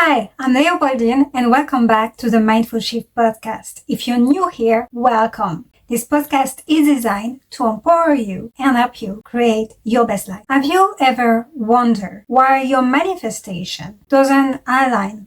Hi, I'm Neville Goddard and welcome back to the Mindful Shift podcast. If you're new here, welcome. This podcast is designed to empower you and help you create your best life. Have you ever wondered why your manifestation doesn't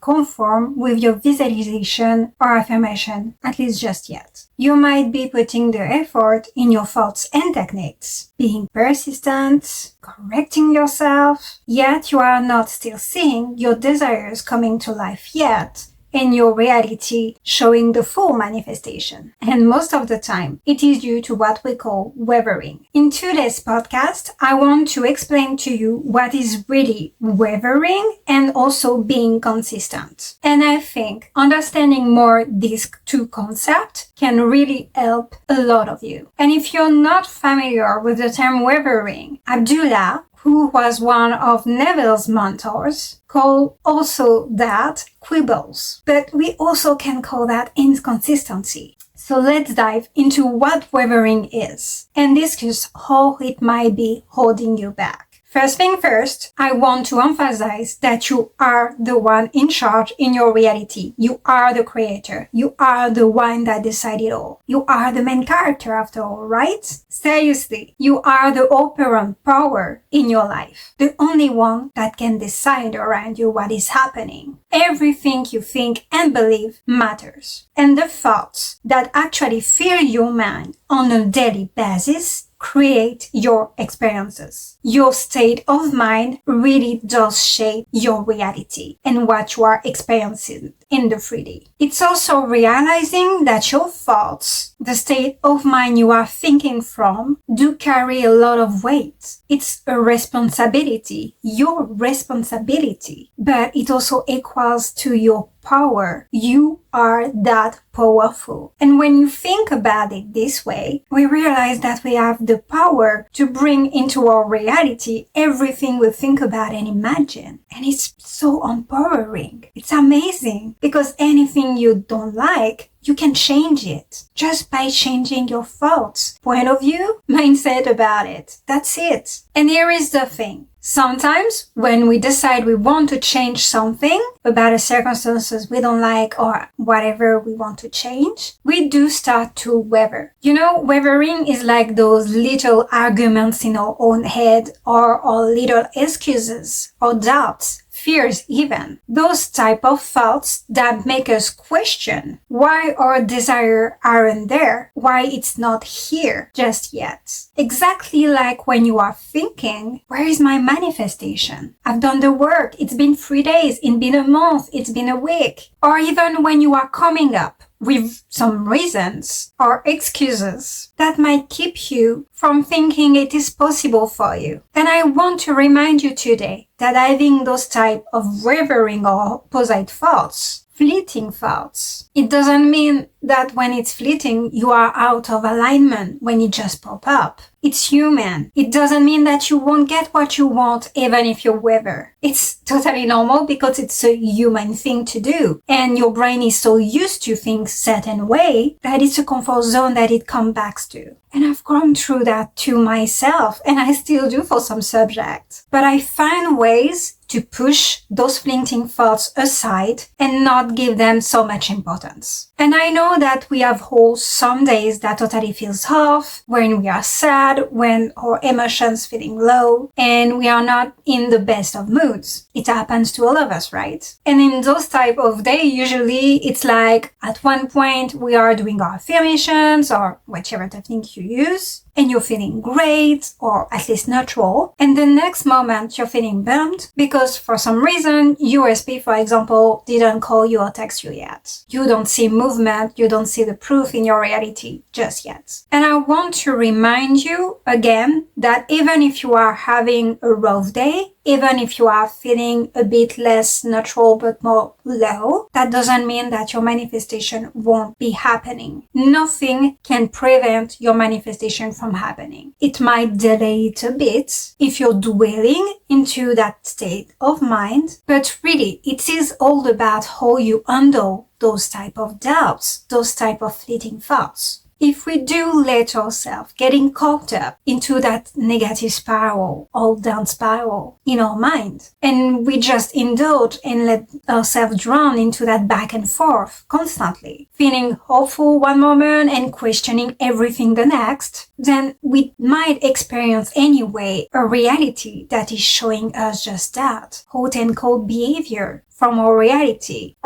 conform with your visualization or affirmation, at least just yet? You might be putting the effort in your thoughts and techniques, being persistent, correcting yourself, yet you are not still seeing your desires coming to life yet, and your reality showing the full manifestation. And most of the time, it is due to what we call wavering. In today's podcast, I want to explain to you what is really wavering and also being consistent. And I think understanding more these two concepts can really help a lot of you. And if you're not familiar with the term wavering, Abdullah, who was one of Neville's mentors, called also that quibbles. But we also can call that inconsistency. So let's dive into what wavering is and discuss how it might be holding you back. First thing first, I want to emphasize that you are the one in charge in your reality. You are the creator. You are the one that decided all. You are the main character after all, right? Seriously, you are the operant power in your life. The only one that can decide around you what is happening. Everything you think and believe matters. And the thoughts that actually fill your mind on a daily basis create your experiences. Your state of mind really does shape your reality and what you are experiencing in the 3D. It's also realizing that your thoughts, the state of mind you are thinking from, do carry a lot of weight. It's a responsibility, your responsibility, but it also equals to your power. You are that powerful. And when you think about it this way, we realize that we have the power to bring into our reality everything we think about and imagine. And it's so empowering. It's amazing because anything you don't like, you can change it just by changing your thoughts, point of view, mindset about it. That's it. And here is the thing. Sometimes when we decide we want to change something about the circumstances we don't like or whatever we want to change, we do start to waver. You know, wavering is like those little arguments in our own head or little excuses or doubts, fears even. Those type of thoughts that make us question why our desire aren't there, why it's not here just yet. Exactly like when you are thinking, where is my manifestation? I've done the work. It's been 3 days. It's been a month. It's been a week. Or even when you are coming up with some reasons or excuses that might keep you from thinking it is possible for you. And I want to remind you today that having those type of wavering or opposite thoughts, fleeting thoughts, it doesn't mean that when it's fleeting, you are out of alignment when it just pop up. It's human. It doesn't mean that you won't get what you want even if you waver. It's totally normal because it's a human thing to do. And your brain is so used to think certain way that it's a comfort zone that it comes back to. And I've gone through that too myself, and I still do for some subjects. But I find ways to push those fleeting thoughts aside and not give them so much importance. And I know that we have some days that totally feels off, when we are sad, when our emotions feeling low, and we are not in the best of moods. It happens to all of us, right? And in those type of days, usually it's like at one point we are doing our affirmations or whichever technique you use, and you're feeling great or at least neutral. And the next moment you're feeling bummed because for some reason USP, for example, didn't call you or text you yet. You don't see movement, you don't see the proof in your reality just yet. And I want to remind you again that even if you are having a rough day, even if you are feeling a bit less neutral but more low, that doesn't mean that your manifestation won't be happening. Nothing can prevent your manifestation from happening. It might delay it a bit if you're dwelling into that state of mind, but really it is all about how you handle those type of doubts, those type of fleeting thoughts. if we do let ourselves getting caught up into that negative spiral or down spiral in our mind, and we just indulge and let ourselves drown into that back and forth constantly, feeling hopeful one moment and questioning everything the next, then we might experience anyway a reality that is showing us just that, hot and cold behavior from our reality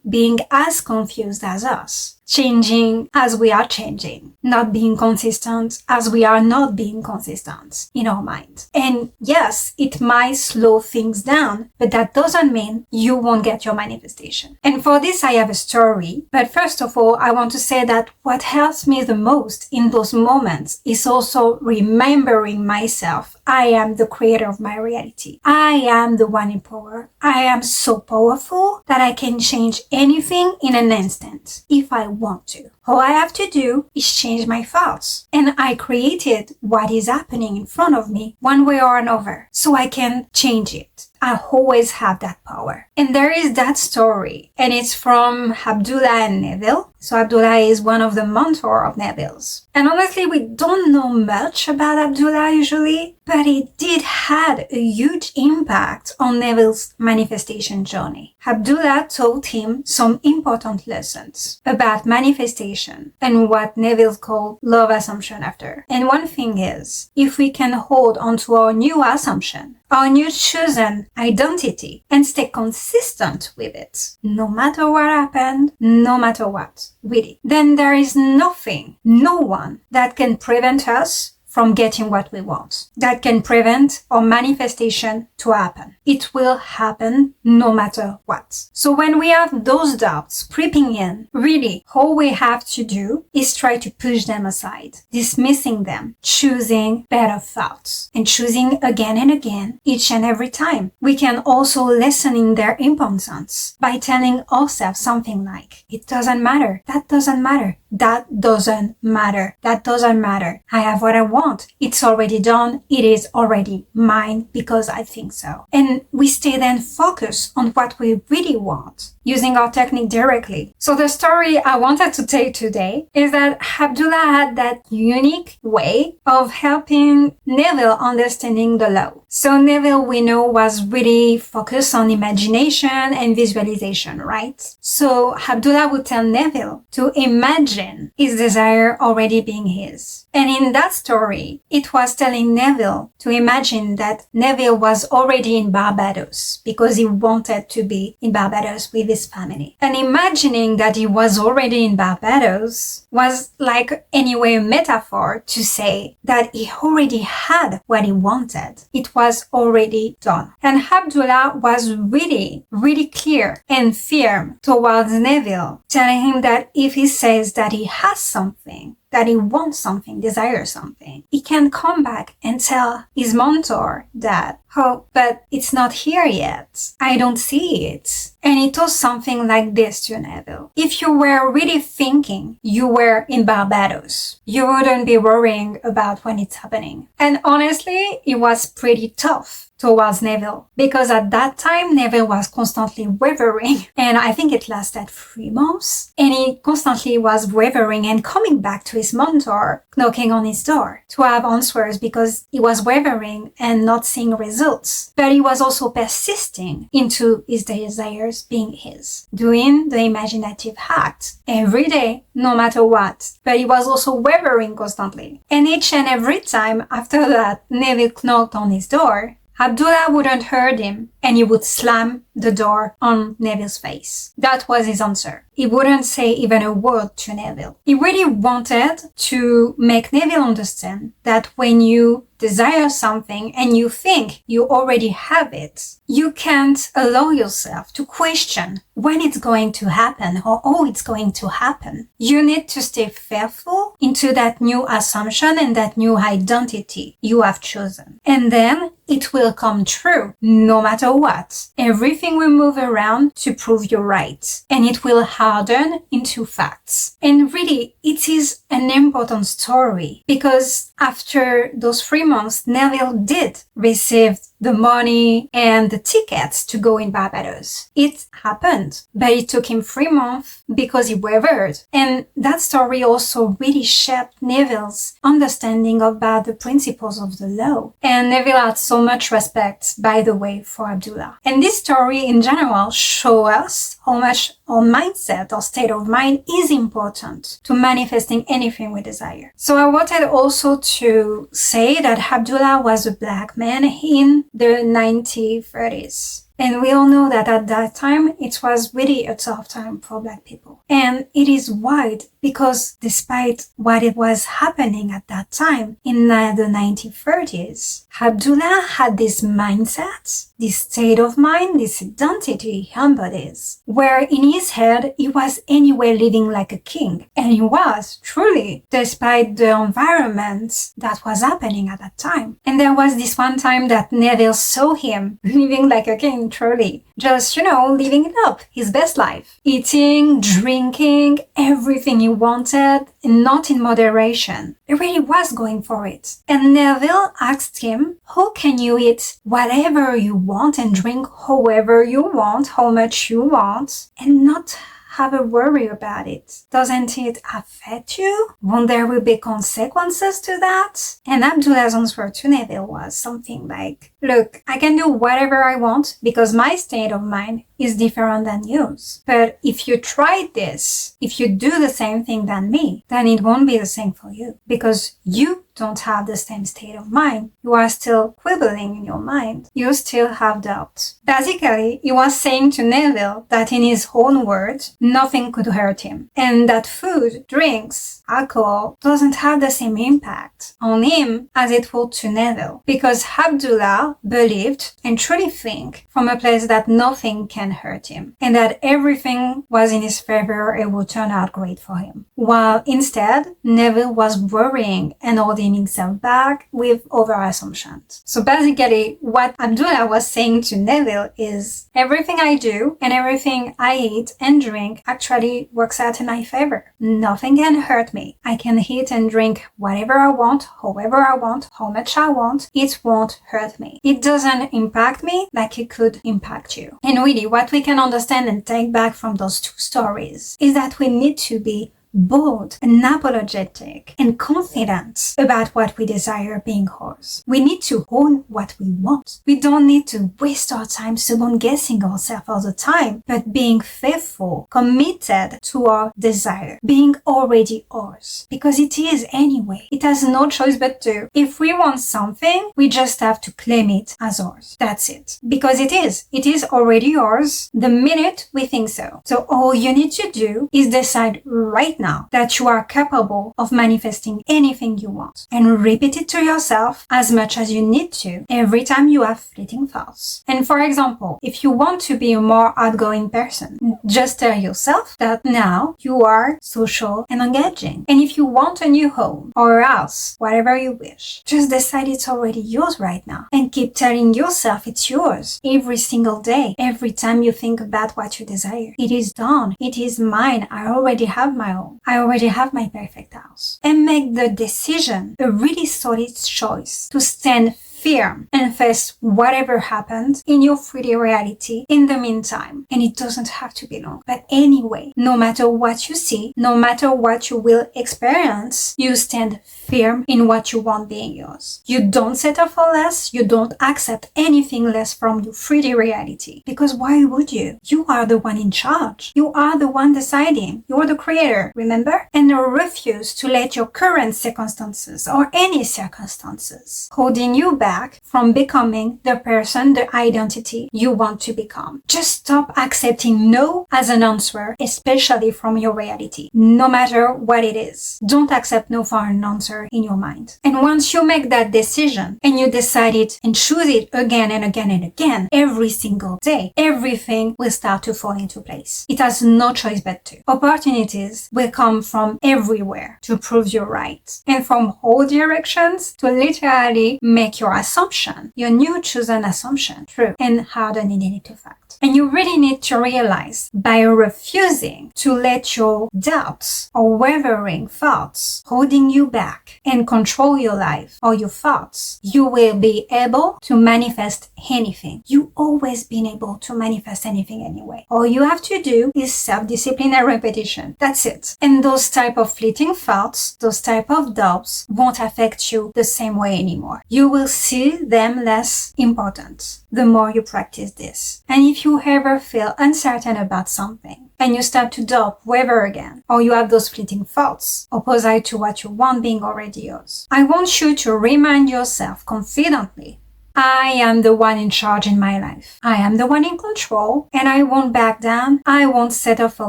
being as confused as us, changing as we are changing, not being consistent as we are not being consistent in our mind. And yes, it might slow things down, but that doesn't mean you won't get your manifestation. And for this, I have a story. But first of all, I want to say that what helps me the most in those moments is also remembering myself. I am the creator of my reality. I am the one in power. I am so powerful that I can change anything in an instant if I want to. All I have to do is change my thoughts. And I created what is happening in front of me one way or another, so I can change it. I always have that power. And there is that story, and it's from Abdullah and Neville. So Abdullah is one of the mentors of Neville's. And honestly, we don't know much about Abdullah usually, but it did have a huge impact on Neville's manifestation journey. Abdullah taught him some important lessons about manifestation and what Neville called love assumption after. And one thing is, if we can hold onto our new assumption, our new chosen identity, and stay consistent with it, no matter what happened, no matter what, really, then there is nothing, no one that can prevent us from getting what we want, that can prevent our manifestation to happen. It will happen no matter what. So when we have those doubts creeping in, really, all we have to do is try to push them aside, dismissing them, choosing better thoughts, and choosing again and again, each and every time. We can also lessen in their importance by telling ourselves something like, it doesn't matter, that doesn't matter, that doesn't matter, that doesn't matter. I have what I want. It's already done. It is already mine because I think so. And we stay then focused on what we really want, using our technique directly. So the story I wanted to tell today is that Abdullah had that unique way of helping Neville understanding the law. So Neville, we know, was really focused on imagination and visualization, right? So Abdullah would tell Neville to imagine his desire already being his. And in that story, it was telling Neville to imagine that Neville was already in Barbados because he wanted to be in Barbados with his family. And imagining that he was already in Barbados was like anyway a metaphor to say that he already had what he wanted. It was already done. And Abdullah was really, really clear and firm towards Neville, telling him that if he says that he has something, that he wants something, desires something, he can come back and tell his mentor that, oh, but it's not here yet. I don't see it. And he told something like this to Neville. If you were really thinking you were in Barbados, you wouldn't be worrying about when it's happening. And honestly, it was pretty tough towards Neville, because at that time Neville was constantly wavering, and I think it lasted 3 months, and he constantly was wavering and coming back to his mentor, knocking on his door to have answers because he was wavering and not seeing results. But he was also persisting into his desires being his, doing the imaginative act every day, no matter what. But he was also wavering constantly. And each and every time after that Neville knocked on his door, Abdullah wouldn't hear him, and he would slam the door on Neville's face. That was his answer. He wouldn't say even a word to Neville. He really wanted to make Neville understand that when you desire something and you think you already have it, you can't allow yourself to question when it's going to happen or how it's going to happen. You need to stay faithful into that new assumption and that new identity you have chosen. And then it will come true no matter what. Everything will move around to prove you're right, and it will harden into facts. And really, it is an important story because after those 3 months, Neville did receive the money, and the tickets to go in Barbados. It happened, but it took him 3 months because he wavered. And that story also really shaped Neville's understanding about the principles of the law. And Neville had so much respect, by the way, for Abdullah. And this story in general shows us how much our mindset, our state of mind is important to manifesting anything we desire. So I wanted also to say that Abdullah was a black man in the 1930s. And we all know that at that time, it was really a tough time for black people. And it is wild because despite what it was happening at that time in the 1930s, Abdullah had this mindset, this state of mind, this identity he embodies, where in his head, he was anyway living like a king. And he was, truly, despite the environment that was happening at that time. And there was this one time that Neville saw him living like a king, truly. Just, living it up, his best life. Eating, drinking, everything he wanted, and not in moderation. He really was going for it. And Neville asked him, how can you eat whatever you want and drink however you want, how much you want, and not have a worry about it? Doesn't it affect you? Won't there will be consequences to that? And Abdullah's answer to Neville was something like, look, I can do whatever I want because my state of mind is different than yours. But if you try this, if you do the same thing than me, then it won't be the same for you because you don't have the same state of mind. You are still quibbling in your mind. You still have doubt. Basically, he was saying to Neville that in his own words, nothing could hurt him. And that food, drinks, alcohol doesn't have the same impact on him as it would to Neville. Because Abdullah believed and truly think from a place that nothing can hurt him. And that everything was in his favor and would turn out great for him. While instead, Neville was worrying and holding himself back with over assumptions. So basically, what Abdullah was saying to Neville is, everything I do and everything I eat and drink actually works out in my favor. Nothing can hurt me. I can eat and drink whatever I want, however I want, how much I want. It won't hurt me. It doesn't impact me like it could impact you. And really, what we can understand and take back from those two stories is that we need to be bold, unapologetic, and confident about what we desire being ours. We need to own what we want. We don't need to waste our time second guessing ourselves all the time, but being faithful, committed to our desire, being already ours. Because it is anyway. It has no choice but to. If we want something, we just have to claim it as ours. That's it. Because it is. It is already yours the minute we think so. So all you need to do is decide right now that you are capable of manifesting anything you want and repeat it to yourself as much as you need to every time you have fleeting thoughts. And for example, if you want to be a more outgoing person, just tell yourself that now you are social and engaging. And if you want a new home or a house, whatever you wish, just decide it's already yours right now and keep telling yourself it's yours every single day, every time you think about what you desire. It is done. It is mine. I already have my own. I already have my perfect house. And make the decision a really solid choice to stand firm and face whatever happens in your 3D reality in the meantime. And it doesn't have to be long. But anyway, no matter what you see, no matter what you will experience, you stand firm in what you want being yours. You don't settle for less. You don't accept anything less from your 3D reality. Because why would you? You are the one in charge. You are the one deciding. You're the creator, remember? And refuse to let your current circumstances or any circumstances holding you back from becoming the person, the identity you want to become. Just stop accepting no as an answer, especially from your reality, no matter what it is. Don't accept no for an answer in your mind. And once you make that decision and you decide it and choose it again and again and again, every single day, everything will start to fall into place. It has no choice but to. Opportunities will come from everywhere to prove you're right. And from all directions to literally make your assumption, your new chosen assumption, true and harden it into fact. that. And you really need to realize by refusing to let your doubts or wavering thoughts holding you back and control your life or your thoughts, you will be able to manifest anything. You always been able to manifest anything anyway. All you have to do is self-discipline and repetition. That's it. And those type of fleeting thoughts, those type of doubts won't affect you the same way anymore. You will see them less important the more you practice this. And if you ever feel uncertain about something and you start to doubt, waver again, or you have those fleeting thoughts opposite to what you want being already yours, I want you to remind yourself confidently, I am the one in charge in my life. I am the one in control, and I won't back down. I won't settle for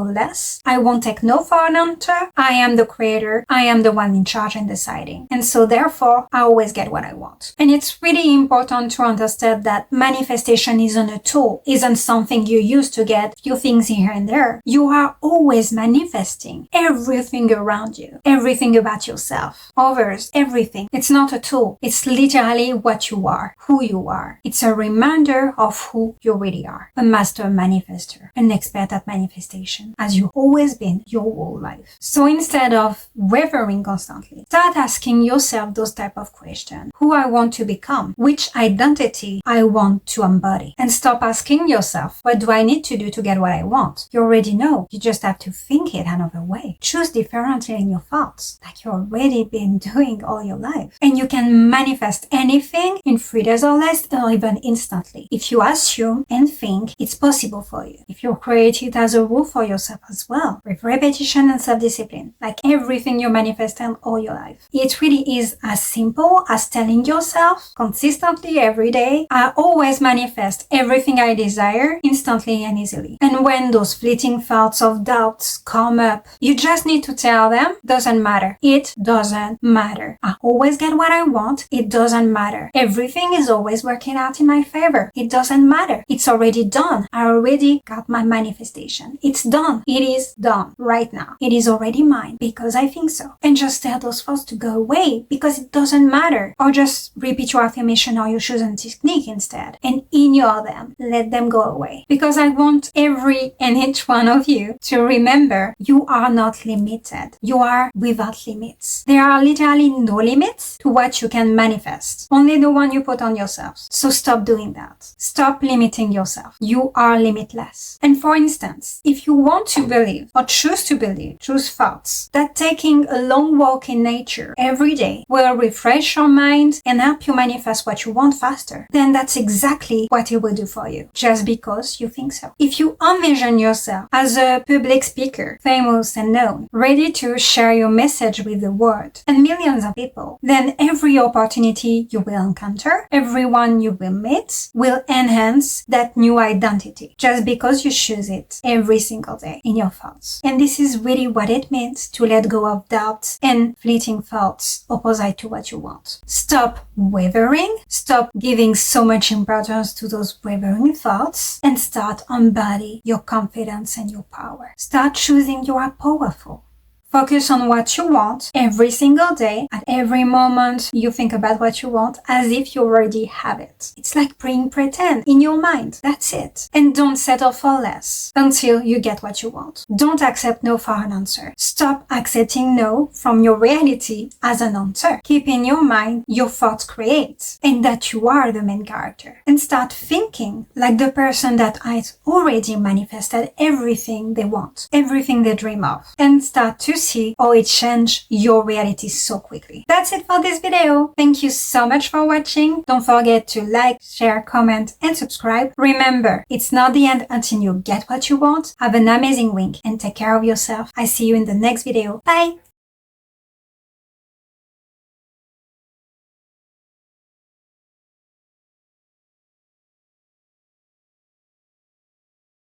less. I won't take no for an answer. I am the creator. I am the one in charge and deciding. And so therefore, I always get what I want. And it's really important to understand that manifestation isn't a tool, isn't something you use to get few things here and there. You are always manifesting everything around you, everything about yourself, others, everything. It's not a tool. It's literally what you are, who you are. It's a reminder of who you really are. A master manifestor, an expert at manifestation, as you've always been your whole life. So instead of wavering constantly, start asking yourself those type of questions. Who I want to become, which identity I want to embody. And stop asking yourself, what do I need to do to get what I want? You already know. You just have to think it another way. Choose differently in your thoughts, like you've already been doing all your life. And you can manifest anything in 3 days or less, or even instantly. If you assume and think it's possible for you. If you create it as a rule for yourself as well, with repetition and self-discipline, like everything you manifest in all your life. It really is as simple as telling yourself consistently every day, I always manifest everything I desire instantly and easily. And when those fleeting thoughts of doubts come up, you just need to tell them, doesn't matter. It doesn't matter. I always get what I want. It doesn't matter. Everything is always working out in my favor. It doesn't matter. It's already done. I already got my manifestation. It's done. It is done right now. It is already mine because I think so. And just tell those thoughts to go away because it doesn't matter. Or just repeat your affirmation or your chosen technique instead and ignore them. Let them go away. Because I want every and each one of you to remember you are not limited. You are without limits. There are literally no limits to what you can manifest. Only the one you put on yourself. So stop doing that. Stop limiting yourself. You are limitless. And for instance, if you want to believe or choose to believe, choose thoughts that taking a long walk in nature every day will refresh your mind and help you manifest what you want faster, then that's exactly what it will do for you, just because you think so. If you envision yourself as a public speaker, famous and known, ready to share your message with the world and millions of people, then every opportunity you will encounter, everyone you will meet will enhance that new identity just because you choose it every single day in your thoughts. And this is really what it means to let go of doubts and fleeting thoughts opposite to what you want. Stop wavering, stop giving so much importance to those wavering thoughts, and start embody your confidence and your power. Start choosing you are powerful. Focus on what you want every single day. At every moment you think about what you want as if you already have it. It's like playing pretend in your mind. That's it. And don't settle for less until you get what you want. Don't accept no for an answer. Stop accepting no from your reality as an answer. Keep in your mind your thoughts create and that you are the main character. And start thinking like the person that has already manifested everything they want, everything they dream of. And start to see how it changed your reality so quickly. That's it for this video. Thank you so much for watching. Don't forget to like, share, comment, and subscribe. Remember, it's not the end until you get what you want. Have an amazing week and take care of yourself. I see you in the next video. Bye!